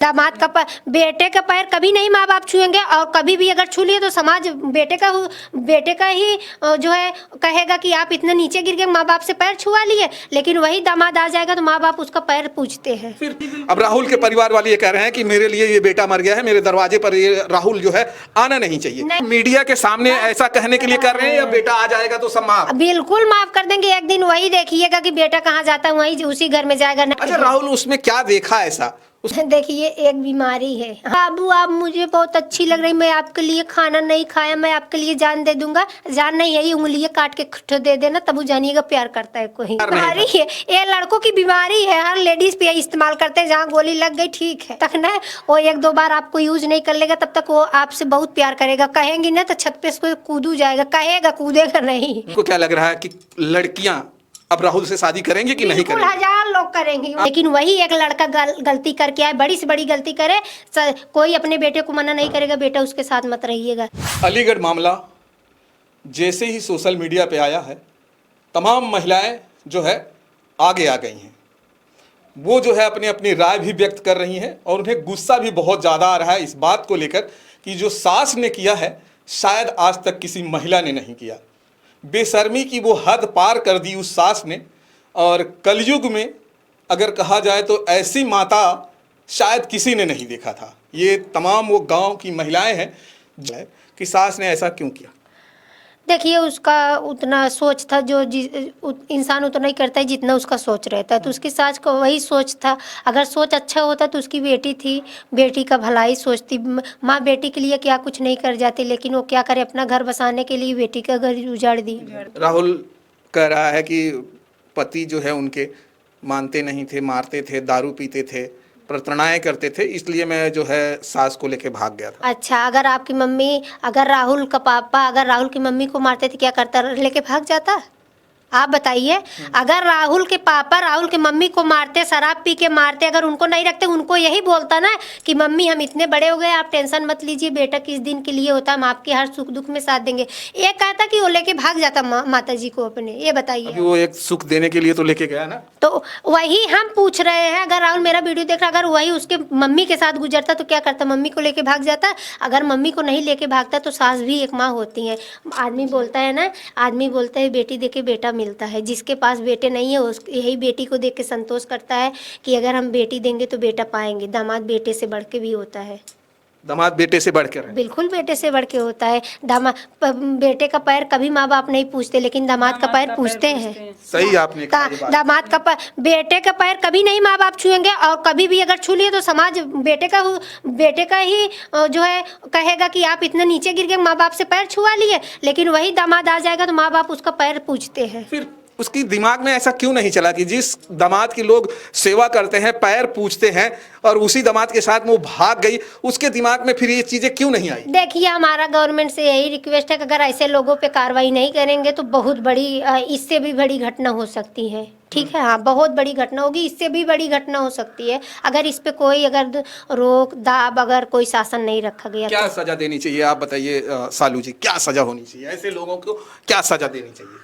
दामाद का बेटे का पैर कभी नहीं माँ बाप छुएंगे, और कभी भी अगर छू लिए तो समाज बेटे का ही जो है कहेगा कि आप इतने नीचे गिर गए, माँ बाप से पैर छुआ लिए। लेकिन वही दामाद आ जाएगा तो माँ बाप उसका पैर पूछते हैं। फिर अब राहुल के परिवार वाले ये कह रहे हैं कि मेरे लिए ये बेटा मर गया है, मेरे दरवाजे पर ये राहुल जो है आना नहीं चाहिए। मीडिया के सामने ऐसा कहने के लिए कर रहे हैं, या बेटा आ जाएगा तो सब माफ? बिल्कुल माफ कर देंगे। एक दिन वही देखिएगा कि बेटा कहाँ जाता है, वही उसी घर में जाएगा। अच्छा, राहुल उसमें क्या देखा ऐसा? देखिए, एक बीमारी है। बाबू आप मुझे बहुत अच्छी लग रही, मैं आपके लिए खाना नहीं खाया, मैं आपके लिए जान दे दूंगा। जान नहीं, यही उंगलियां काट के दे देना, तब वो जानिएगा प्यार करता है। कोई बीमारी है, ये लड़कों की बीमारी है। हर लेडीज पे इस्तेमाल करते हैं, जहाँ गोली लग गई ठीक है तक ना, वो एक दो बार आपको यूज नहीं कर लेगा तब तक वो आपसे बहुत प्यार करेगा। कहेंगी ना तो छत पे उसको कूदू जाएगा, कहेगा कूदेगा नहीं। आपको क्या लग रहा है कि लड़कियां अब राहुल से शादी करेंगे कि नहीं करेंगे? 1000 लोग करेंगे, लेकिन वही एक लड़का गलती करके आए, बड़ी से बड़ी गलती करे, कोई अपने बेटे को मना नहीं करेगा, बेटा उसके साथ मत रहिएगा। अलीगढ़ मामला जैसे ही सोशल मीडिया पे आया है, तमाम महिलाएं जो है आगे आ गई हैं। वो जो है अपनी अपनी राय भी व्यक्त कर रही हैं, और उन्हें गुस्सा भी बहुत ज़्यादा आ रहा है इस बात को लेकर कि जो सास ने किया है शायद आज तक किसी महिला ने नहीं किया। बेशर्मी की वो हद पार कर दी उस सास ने, और कलयुग में अगर कहा जाए तो ऐसी माता शायद किसी ने नहीं देखा था। ये तमाम वो गांव की महिलाएं हैं जो है कि सास ने ऐसा क्यों किया। देखिए, उसका उतना सोच था, जो इंसान उतना ही करता है जितना उसका सोच रहता है। तो उसकी सास का वही सोच था। अगर सोच अच्छा होता तो उसकी बेटी थी, बेटी का भलाई सोचती। माँ बेटी के लिए क्या कुछ नहीं कर जाती, लेकिन वो क्या करे, अपना घर बसाने के लिए बेटी का घर उजाड़ दी। राहुल कह रहा है कि पति जो है उनके मानते नहीं थे, मारते थे, दारू पीते थे, प्रताड़नाएं करते थे, इसलिए मैं जो है सास को लेके भाग गया था। अच्छा, अगर आपकी मम्मी, अगर राहुल का पापा अगर राहुल की मम्मी को मारते थे, क्या करता, लेके भाग जाता? आप बताइए। अगर राहुल के पापा राहुल के मम्मी को मारते, शराब पी के मारते, अगर उनको नहीं रखते, उनको यही बोलता ना कि मम्मी हम इतने बड़े हो गए, आप टेंशन मत लीजिए, बेटा किस दिन के लिए होता है, हम आपके हर सुख दुख में साथ देंगे। ये कहता कि वो लेके भाग जाता माता जी को अपने। ये बताइए, वो एक सुख देने के लिए तो लेके गया ना। तो वही हम पूछ रहे हैं। अगर राहुल मेरा वीडियो देख रहा, अगर वही उसके मम्मी के साथ गुजरता तो क्या करता, मम्मी को लेके भाग जाता? अगर मम्मी को नहीं लेके भागता तो सास भी एक माँ होती है। आदमी बोलता है ना, आदमी बोलता है बेटी देके बेटा मिलता है। जिसके पास बेटे नहीं है उस यही बेटी को देख के संतोष करता है कि अगर हम बेटी देंगे तो बेटा पाएंगे। दामाद बेटे से बढ़ के भी होता है। दामाद बेटे से बढ़कर है। बिल्कुल बेटे से बढ़ के होता है। बेटे का पैर कभी माँ बाप नहीं पूछते, लेकिन दामाद का पैर पूछते हैं। सही आपने कहा ये बात। दामाद का बेटे का पैर कभी नहीं माँ बाप छुएंगे, और कभी भी अगर छू लिए तो समाज बेटे का ही जो है कहेगा कि आप इतने नीचे गिर गए, माँ बाप से पैर छुआ लिए। लेकिन वही दामाद आ जाएगा तो माँ बाप उसका पैर पूछते हैं। फिर उसकी दिमाग में ऐसा क्यों नहीं चला कि जिस दामाद की लोग सेवा करते हैं, पैर पूछते हैं, और उसी दामाद के साथ वो भाग गई, उसके दिमाग में फिर ये चीजें क्यों नहीं आई? देखिए, हमारा गवर्नमेंट से यही रिक्वेस्ट है कि अगर ऐसे लोगों पे कार्रवाई नहीं करेंगे तो बहुत बड़ी, इससे भी बड़ी घटना हो सकती है। ठीक है, हाँ, बहुत बड़ी घटना होगी, इससे भी बड़ी घटना हो सकती है अगर इस पे कोई अगर रोक दाब, अगर कोई शासन नहीं रखा गया। क्या सजा देनी चाहिए, आप बताइए सालू जी, क्या सजा होनी चाहिए? ऐसे लोगों को क्या सजा देनी चाहिए?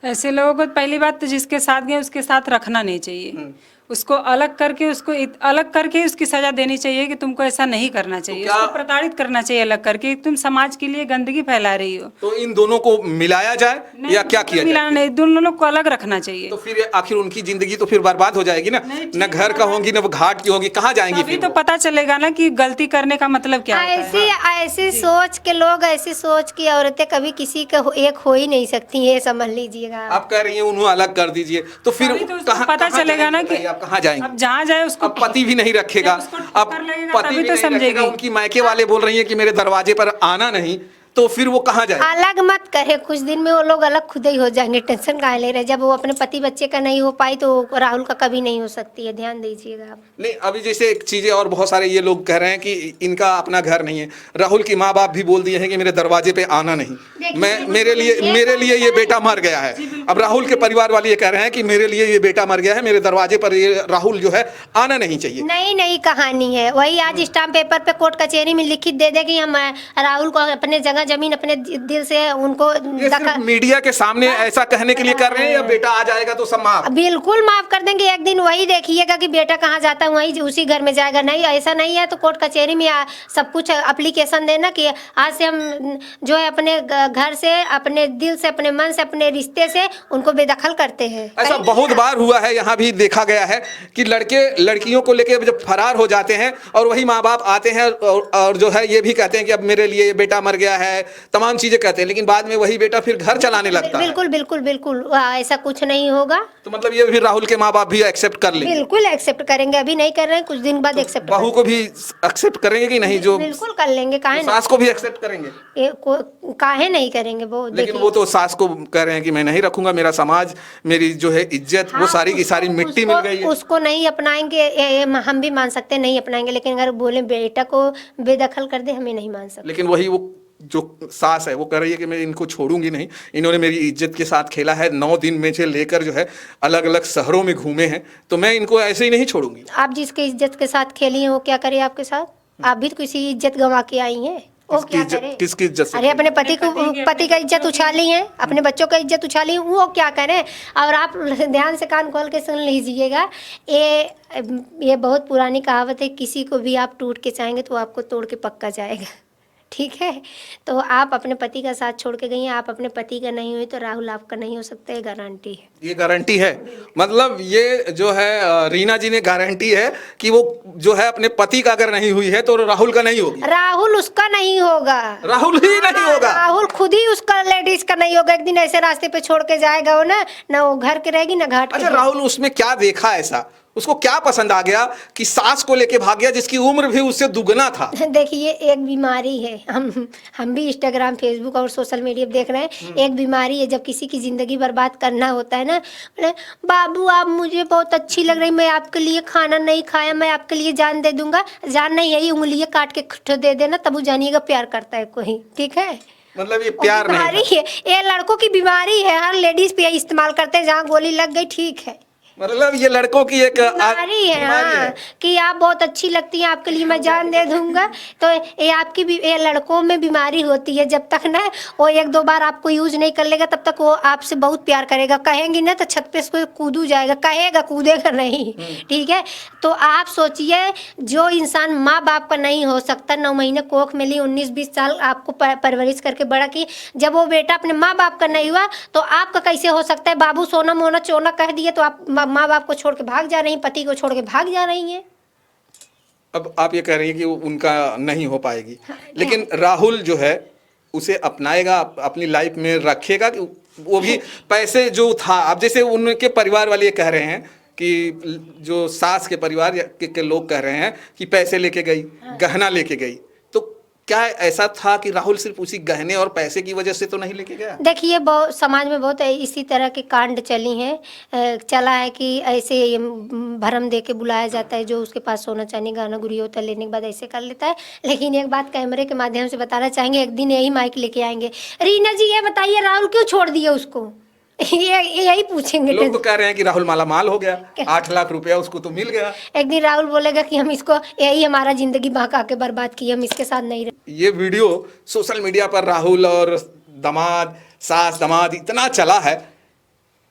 ऐसे लोगों को पहली बात तो जिसके साथ गए उसके साथ रखना नहीं चाहिए। उसको अलग करके उसकी सजा देनी चाहिए कि तुमको ऐसा नहीं करना चाहिए। उसको प्रताड़ित करना चाहिए अलग करके, तुम समाज के लिए गंदगी फैला रही हो। तो इन दोनों को मिलाया जाए या क्या किया जाए? मिलाना नहीं, दोनों लोग को अलग रखना चाहिए। तो फिर आखिर उनकी जिंदगी तो फिर बर्बाद हो जाएगी ना। न घर का होंगी, न घाट की होगी, कहाँ जाएंगी? अभी तो पता चलेगा ना कि गलती करने का मतलब क्या होता है। ऐसी सोच के लोग, ऐसी सोच की औरतें कभी किसी का एक हो ही नहीं सकती है, समझ लीजिएगा। आप कह रही हैं उन्हें अलग कर दीजिए, तो फिर कहाँ पता चलेगा ना कि आप कहाँ जाएंगे? अब जहाँ जाए उसको अब पति भी नहीं रखेगा, अब पति भी तो नहीं समझेगी। रखेगा, उनकी मायके वाले बोल रही हैं कि मेरे दरवाजे पर आना नहीं, तो फिर वो कहाँ जाए? अलग मत करे, कुछ दिन में वो लोग अलग खुद ही हो जाएंगे। टेंशन काहे ले रहे? जब वो अपने पति बच्चे का नहीं हो पाई तो राहुल का कभी नहीं हो सकती है। ध्यान दीजिएगा आप। नहीं, अभी जैसे चीजें और बहुत सारे ये लोग कह रहे हैं कि इनका अपना घर नहीं है। राहुल की माँ बाप भी बोल दिए हैं कि मेरे दरवाजे पे आना नहीं। मेरे लिए ये बेटा मर गया है। अब राहुल के परिवार वाले ये कह रहे हैं कि मेरे लिए ये बेटा मर गया है, मेरे दरवाजे पर ये राहुल जो है आना नहीं चाहिए। नई कहानी है वही। आज स्टाम्प पेपर पे कोर्ट कचहरी में लिखित दे दे कि हम राहुल को अपने जगह जमीन अपने दिल से उनको ये सिर्फ मीडिया के सामने ऐसा कहने के लिए कर रहे हैं या बेटा आ जाएगा तो सब माफ? बिल्कुल माफ कर देंगे। एक दिन वही देखिएगा कि बेटा कहाँ जाता है वही उसी घर में जाएगा। नहीं ऐसा नहीं है तो कोर्ट कचहरी में सब कुछ एप्लीकेशन देना कि आज से हम जो है अपने घर से अपने दिल से अपने मन से अपने रिश्ते से उनको बेदखल करते हैं। ऐसा बहुत बार हुआ है, यहाँ भी देखा गया है कि लड़के लड़कियों को लेकर जब फरार हो जाते हैं और वही माँ बाप आते हैं और जो है ये भी कहते हैं कि अब मेरे लिए ये बेटा मर गया है, तमाम चीजें कहते हैं, लेकिन बाद में वही बेटा फिर घर चलाने लगता है। बिल्कुल बिल्कुल बिल्कुल ऐसा कुछ नहीं होगा। तो मतलब ये भी राहुल के माँ बाप भी एक्सेप्ट कर लेंगे? बिल्कुल एक्सेप्ट करेंगे। अभी नहीं कर रहे हैं, कुछ दिन बाद एक्सेप्ट। बहू को भी एक्सेप्ट करेंगे कि नहीं? जो बिल्कुल कर लेंगे। काहे सास को भी एक्सेप्ट करेंगे? काहे नहीं करेंगे वो? लेकिन वो तो सास को कह रहे हैं कि मैं नहीं रखूंगा, मेरा समाज, मेरी जो है इज्जत, वो सारी की सारी मिट्टी मिल गई है। उसको नहीं अपनाएंगे हम भी मान सकते हैं, नहीं अपनाएंगे, लेकिन अगर बोले बेटा को बेदखल कर दे हमें नहीं मान सकते। लेकिन वही वो जो सास है वो कह रही है कि मैं इनको छोड़ूंगी नहीं, इन्होंने मेरी इज्जत के साथ खेला है, 9 दिन में से लेकर जो है अलग अलग शहरों में घूमे हैं, तो मैं इनको ऐसे ही नहीं छोड़ूंगी। आप जिसके इज्जत के साथ खेली हैं वो क्या करे आपके साथ? आप भी तो किसी इज्जत गंवा के आई हैं, वो क्या करे? किसकी इज्जत से? अरे अपने पति का इज्जत उछाली है, अपने बच्चों का इज्जत उछाली है, वो क्या करें? और आप ध्यान से कान खोल के सुन लीजिएगा, ये बहुत पुरानी कहावत है, किसी को भी आप टूट के चाहेंगे तो आपको तोड़ के पक्का जाएगा। ठीक है, तो आप अपने पति का साथ छोड़ के गई हैं, आप अपने पति का नहीं हुई तो राहुल आपका नहीं हो सकता, ये गारंटी है। ये गारंटी है, मतलब ये जो है रीना जी ने गारंटी है कि वो जो है अपने पति का अगर नहीं हुई है तो राहुल का नहीं होगी। राहुल उसका नहीं होगा, राहुल ही नहीं होगा, राहुल खुद ही उसका लेडीज का नहीं होगा। एक दिन ऐसे रास्ते पे छोड़ के जाएगा वो, ना वो घर के रहेगी ना घाट। अच्छा, राहुल उसमें क्या देखा ऐसा, उसको क्या पसंद आ गया कि सास को लेके भाग गया जिसकी उम्र भी उससे दुगना था? देखिए, एक बीमारी है, हम भी इंस्टाग्राम फेसबुक और सोशल मीडिया देख रहे हैं। एक बीमारी है, जब किसी की जिंदगी बर्बाद करना होता है ना, बाबू आप मुझे बहुत अच्छी लग रही, मैं आपके लिए खाना नहीं खाया, मैं आपके लिए जान दे दूंगा। जान नहीं है, उंगलियां काट के खुद दे देना, तब वो जानिएगा प्यार करता है कोई। ठीक है, मतलब ये प्यार नहीं है, ये लड़कों की बीमारी है, हर लेडीज पे इस्तेमाल करते हैं, जहाँ गोली लग गई ठीक है। मतलब ये लड़कों की एक बीमारी है। हाँ, कि आप बहुत अच्छी लगती हैं, आपके लिए मैं जान दे दूंगा। तो ये आपकी भी, ये लड़कों में बीमारी होती है। जब तक ना वो 1-2 बार आपको यूज नहीं कर लेगा तब तक वो आपसे बहुत प्यार करेगा। कहेंगी ना तो छत पे उसको कूदू जाएगा, कहेगा, कूदेगा नहीं। ठीक है, तो आप सोचिए, जो इंसान माँ बाप का नहीं हो सकता, 9 महीने कोख में ली, 19-20 साल आपको परवरिश करके बड़ा की, जब वो बेटा अपने माँ बाप का नहीं हुआ तो आपका कैसे हो सकता है? बाबू सोना मोना चोना कह दिए तो आप माँ बाप को छोड़ के भाग जा रही हैं, पति को छोड़ के भाग जा रही हैं। अब आप ये कह रही हैं कि वो उनका नहीं हो पाएगी, लेकिन राहुल जो है उसे अपनाएगा, अपनी लाइफ में रखेगा कि वो भी पैसे जो था, अब जैसे उनके परिवार वाले ये कह रहे हैं कि जो सास के परिवार के लोग कह रहे हैं कि पैसे लेके गई, गहना लेके गई, तो क्या ऐसा था कि राहुल सिर्फ उसी गहने और पैसे की वजह से तो नहीं लेके गया? देखिए, बहुत समाज में बहुत इसी तरह के कांड चली हैं, चला है कि ऐसे भरम दे के बुलाया जाता है, जो उसके पास सोना चांदी गहना गुड़ी होता है, लेने के बाद ऐसे कर लेता है। लेकिन एक बात कैमरे के माध्यम से बताना चाहेंगे, एक दिन यही माइक लेके आएंगे, रीना जी ये बताइए राहुल क्यों छोड़ दिए उसको? यही पूछेंगे। लोग तो कह रहे हैं कि राहुल माला माल हो गया, 8 लाख रुपया उसको तो मिल गया। एक दिन राहुल बोलेगा कि हम इसको, यही हमारा जिंदगी बहका के बर्बाद की, हम इसके साथ नहीं रहे। ये वीडियो सोशल मीडिया पर राहुल और दामाद, सास दामाद इतना चला है,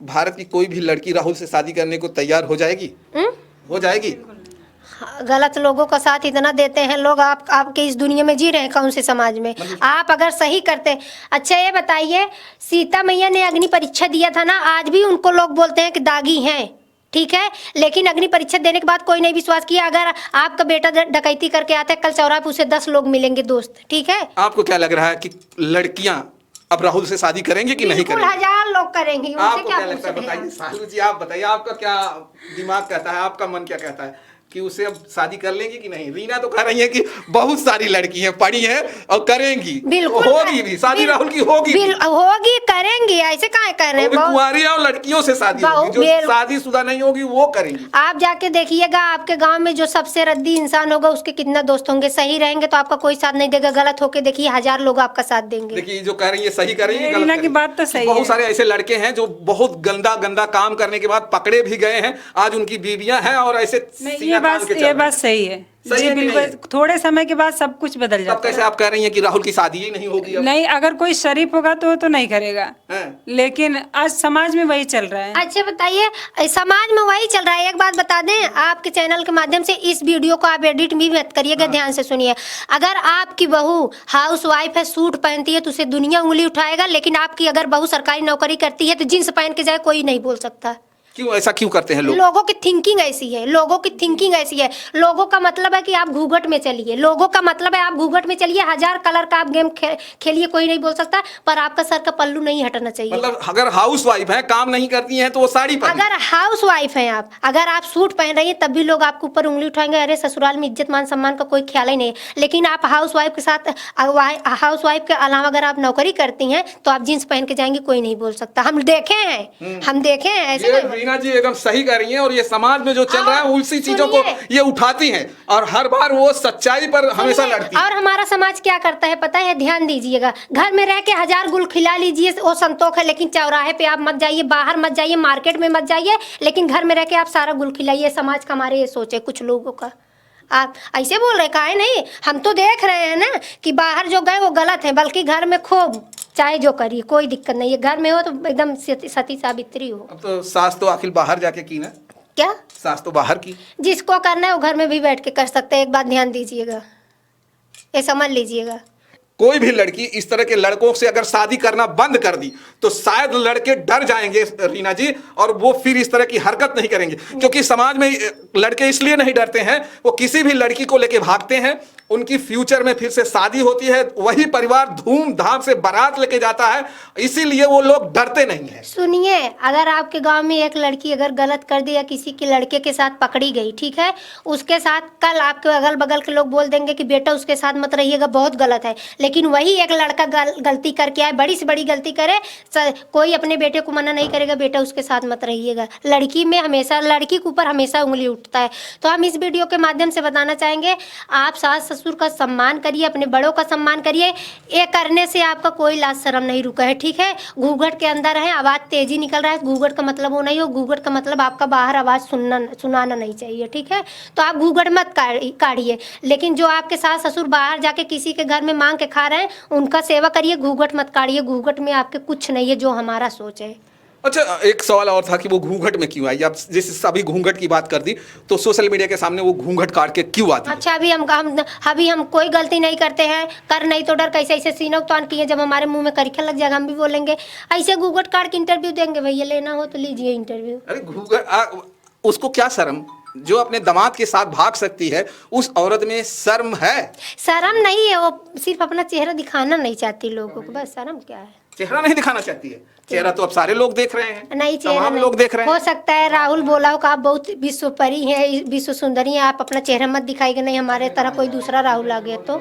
भारत की कोई भी लड़की राहुल से शादी करने को तैयार हो जाएगी? हो जाएगी। गलत लोगों का साथ इतना देते हैं लोग, आपके इस दुनिया में जी रहे हैं कौन से समाज में? आप अगर सही करते। अच्छा ये बताइए, सीता मैया ने अग्नि परीक्षा दिया था ना, आज भी उनको लोग बोलते हैं कि दागी हैं, ठीक है, लेकिन अग्नि परीक्षा देने के बाद कोई नहीं विश्वास किया। अगर आपका बेटा डकैती करके आता है, कल चौराहे पे उसे 10 लोग मिलेंगे दोस्त, ठीक है। आपको क्या लग रहा है कि लड़कियां अब राहुल से शादी करेंगे कि नहीं करेंगे? 1000 लोग करेंगे। आपको क्या लगता है? बताइए सालू जी, आप बताइए, आपका क्या दिमाग कहता है, आपका मन क्या कहता है? कि उससे अब शादी कर लेंगी कि नहीं? रीना तो कह रही है कि बहुत सारी लड़की हैं, पढ़ी हैं और करेंगी, बिल्कुल होगी भी शादी, राहुल की होगी भी। होगी, करेंगी, ऐसे कहाँ कर रहे वो भी हैं? कुंवारी और लड़कियों से शादी होगी, जो शादीशुदा नहीं होगी वो करेंगी। आप जाके देखिएगा, आपके गांव में जो सबसे रद्दी इंसान होगा उसके कितना दोस्त होंगे। सही रहेंगे तो आपका कोई साथ नहीं देगा, गलत होके देखिए 1000 लोग आपका साथ देंगे। देखिए जो कह रही है सही कर रही है, रीना की बात तो सही है। बहुत सारे ऐसे लड़के हैं जो बहुत गंदा गंदा काम करने के बाद पकड़े भी गए हैं, आज उनकी बीवियां हैं और ऐसे ये बात सही है। सही जी है कि बिल्कुल, नहीं? थोड़े समय के बाद सब कुछ बदल तब जाता कैसे आप कह रही हैं कि राहुल की शादी ही नहीं होगी अब? नहीं, अगर कोई शरीफ होगा तो नहीं करेगा, हैं? लेकिन आज समाज में वही चल रहा है। अच्छा बताइए, समाज में वही चल रहा है। एक बात बता दें, आपके चैनल के माध्यम से इस वीडियो को आप एडिट भी मत करिएगा, ध्यान से सुनिए। अगर आपकी बहू हाउस वाइफ है, सूट पहनती है तो उसे दुनिया उंगली उठाएगा, लेकिन आपकी अगर बहू सरकारी नौकरी करती है तो जींस पहन के जाए कोई नहीं बोल सकता। क्यों ऐसा क्यों करते हैं लोग? लोगों की थिंकिंग ऐसी है, लोगों की थिंकिंग ऐसी है। लोगों का मतलब है कि आप घूंघट में चलिए, लोगों का मतलब है आप घूंघट में चलिए, 1000 कलर का आप गेम खेलिए, कोई नहीं बोल सकता, पर आपका सर का पल्लू नहीं हटना चाहिए। मतलब अगर हाउस वाइफ है, काम नहीं करती हैं तो वो साड़ी पहने। अगर हाउस वाइफ हैं आप, अगर आप सूट पहन रही हैं तब भी लोग आपके ऊपर उंगली उठाएंगे, अरे ससुराल में इज्जत मान सम्मान का कोई ख्याल ही नहीं है। लेकिन आप हाउस वाइफ के साथ, हाउस वाइफ के अलावा अगर आप नौकरी करती हैं तो आप जींस पहन के जाएंगी, कोई नहीं बोल सकता। हम देखे हैं, हम देखे हैं ऐसे। ये रीना जी एकदम सही कर रही हैं, और ये समाज में जो चल रहा है उसी चीजों को ये उठाती हैं और हर बार वो सच्चाई पर हमेशा लड़ती हैं। और हमारा समाज क्या करता है पता है? ध्यान दीजिएगा, घर में रह के 1000 गुल खिला लीजिए वो संतोष है, लेकिन चौराहे पे आप मत जाइए, बाहर मत जाइए, मार्केट में मत जाइए, लेकिन घर में रह के आप सारा गुल खिलाइए। समाज का हमारे ये सोच है कुछ लोगों का। आप ऐसे बोल रहे काहे नहीं? हम तो देख रहे हैं ना कि बाहर जो गए वो गलत है, बल्कि घर में खूब चाहे जो करिए, कोई दिक्कत नहीं है। घर में हो तो एकदम सती सावित्री हो। अब तो सास तो आखिर बाहर जाके की ना, क्या सास तो बाहर की। जिसको करना है वो घर में भी बैठ के कर सकते हैं। एक बात ध्यान दीजिएगा, ये समझ लीजिएगा। कोई भी लड़की इस तरह के लड़कों से अगर शादी करना बंद कर दी तो शायद लड़के डर जाएंगे रीना जी, और वो फिर इस तरह की हरकत नहीं करेंगे। क्योंकि समाज में लड़के इसलिए नहीं डरते हैं, वो किसी भी लड़की को लेके भागते हैं, उनकी फ्यूचर में फिर से शादी होती है, वही परिवार धूमधाम से बारात लेके जाता है, इसीलिए वो लोग डरते नहीं हैं। सुनिए, अगर आपके गांव में एक लड़की अगर गलत कर दी या किसी के लड़के के साथ पकड़ी गई, ठीक है, उसके साथ कल आपके अगल बगल के लोग बोल देंगे कि बेटा उसके साथ मत रहिएगा, बहुत गलत है। लेकिन वही एक लड़का गलती करके आए, बड़ी से बड़ी गलती करे, कोई अपने बेटे को मना नहीं करेगा बेटा उसके साथ मत रहिएगा। लड़की में हमेशा, लड़की के ऊपर हमेशा उंगली उठता है। तो हम इस वीडियो के माध्यम से बताना चाहेंगे, आप सास ससुर का सम्मान करिए, अपने बड़ों का सम्मान करिए। ये करने से आपका कोई लाज शर्म नहीं रुका है, ठीक है। घूंघट के अंदर है, आवाज़ तेजी निकल रहा है, घूंघट का मतलब वो नहीं हो, घूंघट का मतलब आपका बाहर आवाज़ सुनाना नहीं चाहिए, ठीक है। तो आप घूंघट मत काढ़िए, लेकिन जो आपके सास ससुर बाहर जाके किसी के घर में मांग के खा रहे हैं उनका सेवा करिए, घूंघट मत काढ़िए। घूंघट में आपके कुछ नहीं है, जो हमारा सोच है। अच्छा, एक सवाल और था कि वो घूंघट में क्यों आई? आप जैसे सभी घूंघट की बात कर दी, तो सोशल मीडिया के सामने वो घूंघट काट के क्यों आती है? अच्छा, अभी हम कोई गलती नहीं करते हैं, कर नहीं तो डर कैसे ऐसे सीना उतान किए, जब हमारे मुंह में करिखा लग जाएगा हम भी बोलेंगे। ऐसे घूंघट काट के इंटरव्यू देंगे, भैया लेना हो तो लीजिए इंटरव्यू। अरे घूंघट, उसको क्या शर्म? जो अपने दामाद के साथ भाग सकती है उस औरत में शर्म है? शर्म नहीं है, वो सिर्फ अपना चेहरा दिखाना नहीं चाहती लोगों को, बस। शर्म क्या है? चेहरा नहीं दिखाना चाहती है? चेहरा तो अब सारे लोग देख रहे हैं, नहीं, चेहरा तमाम नहीं। लोग देख रहे हैं। हो सकता है राहुल बोला हो कि आप बहुत विश्व परी हैं, विश्व सुंदरी हैं, आप अपना चेहरा मत दिखाएंगे, नहीं हमारे तरह कोई दूसरा राहुल आ गया तो।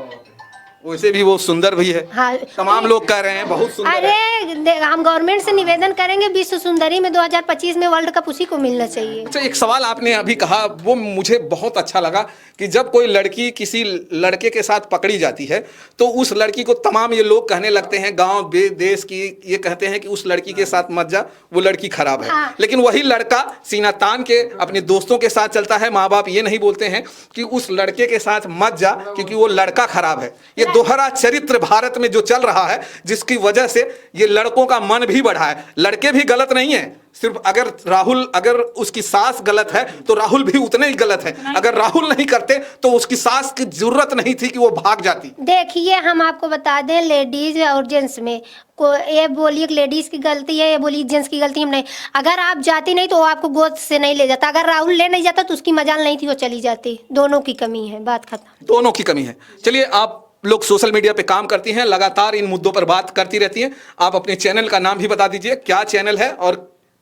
वैसे भी वो सुंदर भी है, हाँ, तमाम लोग कह रहे हैं बहुत सुंदर है। अरे हम गवर्नमेंट से निवेदन करेंगे, विश्व सुंदरी में 2025 में वर्ल्ड कप उसी को मिलना चाहिए। अच्छा, एक सवाल आपने अभी कहा वो मुझे बहुत अच्छा लगा कि जब कोई लड़की किसी लड़के के साथ पकड़ी जाती है तो उस लड़की को तमाम ये लोग कहने लगते हैं, गांव देश की, ये कहते हैं कि उस लड़की के साथ मत जा, वो लड़की खराब है। हाँ। लेकिन वही लड़का सीना तान के अपने दोस्तों के साथ चलता है। माँ बाप ये नहीं बोलते हैं कि उस लड़के के साथ मत जा क्योंकि वो लड़का खराब है। ये दोहरा चरित्र भारत में जो चल रहा है, जिसकी वजह से ये लड़कों का मन भी बढ़ा है। लड़के भी गलत नहीं है, सिर्फ अगर उसकी सास गलत है तो राहुल भी उतने ही गलत है। अगर राहुल नहीं करते तो उसकी सास की जरूरत नहीं थी कि वो भाग जाती। देखिए, हम आपको बता दें, लेडीज और जेंट्स में को ये बोलिए लेडीज की गलती है, ये बोलिए जेंट्स की गलती हम नहीं। अगर आप जाती नहीं तो वो आपको गोद से नहीं ले जाता, अगर राहुल ले नहीं जाता तो उसकी मजाल नहीं थी, वो चली जाती। दोनों की कमी है, बात खत्म। दोनों की कमी है। चलिए, आप लोग सोशल मीडिया पे काम करती हैं, लगातार इन मुद्दों पर बात करती रहती हैं, आप अपने चैनल का नाम भी बता दीजिए, क्या चैनल है और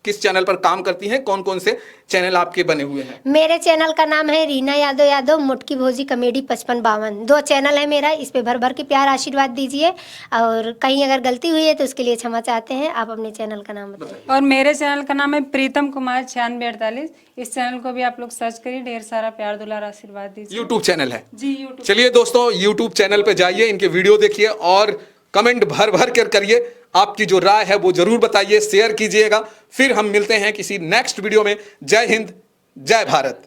किस चैनल पर काम करती हैं, कौन कौन से चैनल आपके बने हुए हैं? मेरे चैनल का नाम है रीना यादव मुटकी भोजी कॉमेडी 5552। 2 चैनल है मेरा, इस पे भर भर के प्यार आशीर्वाद दीजिए, और कहीं अगर गलती हुई है तो उसके लिए क्षमा चाहते हैं। आप अपने चैनल का नाम बताइए। और मेरे चैनल का नाम है प्रीतम कुमार 9648। इस चैनल को भी आप लोग सर्च करिए, ढेर सारा प्यार दुलार आशीर्वाद दीजिए। यूट्यूब चैनल है जी यूट्यूब। चलिए दोस्तों, यूट्यूब चैनल पे जाइए, इनके वीडियो देखिए और कमेंट भर भर कर करिए। आपकी जो राय है वो जरूर बताइए, शेयर कीजिएगा। फिर हम मिलते हैं किसी नेक्स्ट वीडियो में। जय हिंद, जय भारत।